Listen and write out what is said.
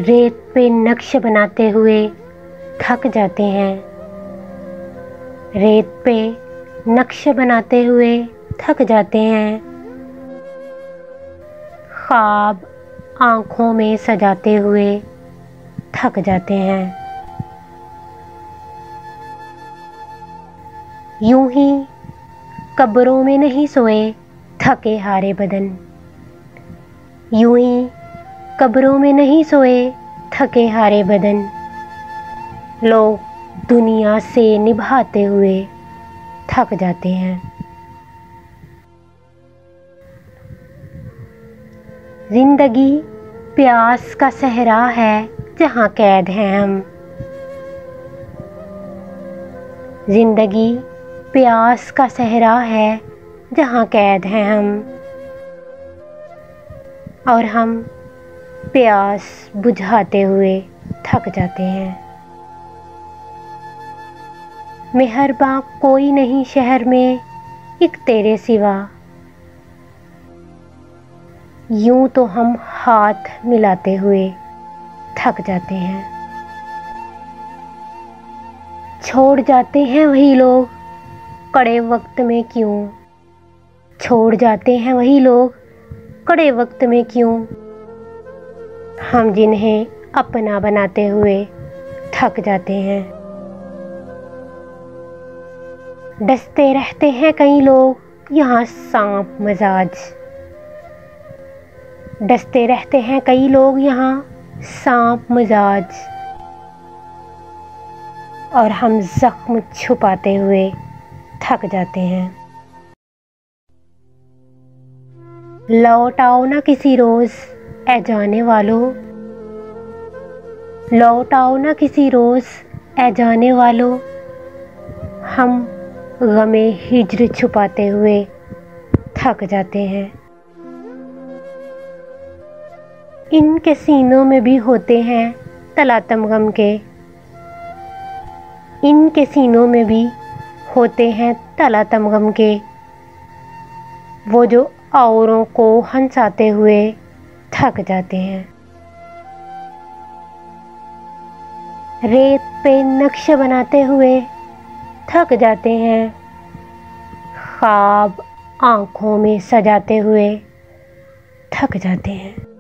रेत पे नक्श बनाते हुए थक जाते हैं। रेत पे नक्श बनाते हुए थक जाते हैं। ख्वाब आँखों में सजाते हुए थक जाते हैं। यूं ही कब्रों में नहीं सोए थके हारे बदन। यूं ही कब्रों में नहीं सोए थके हारे बदन। लोग दुनिया से निभाते हुए थक जाते हैं। जिंदगी प्यास का सहरा है जहाँ कैद हैं हम। जिंदगी प्यास का सहरा है जहाँ कैद हैं हम। और हम प्यास बुझाते हुए थक जाते हैं। मेहरबान कोई नहीं शहर में एक तेरे सिवा। यूं तो हम हाथ मिलाते हुए थक जाते हैं। छोड़ जाते हैं वही लोग कड़े वक्त में क्यों। छोड़ जाते हैं वही लोग कड़े वक्त में क्यों। हम जिन्हें अपना बनाते हुए थक जाते हैं। डसते रहते हैं कई लोग यहाँ सांप मिजाज। डसते रहते हैं कई लोग यहाँ सांप मिजाज। और हम जख्म छुपाते हुए थक जाते हैं। लौट आओ ना किसी रोज ऐ जाने वालों। लौट आओ ना किसी रोज ऐ जाने वालों। हम गमे हिज्र छुपाते हुए थक जाते हैं। इनके सीनों में भी होते हैं तलातम गम के। इनके सीनों में भी होते हैं तलातम गम के। वो जो औरों को हंसाते हुए थक जाते हैं। रेत पे नक्श बनाते हुए थक जाते हैं। ख्वाब आँखों में सजाते हुए थक जाते हैं।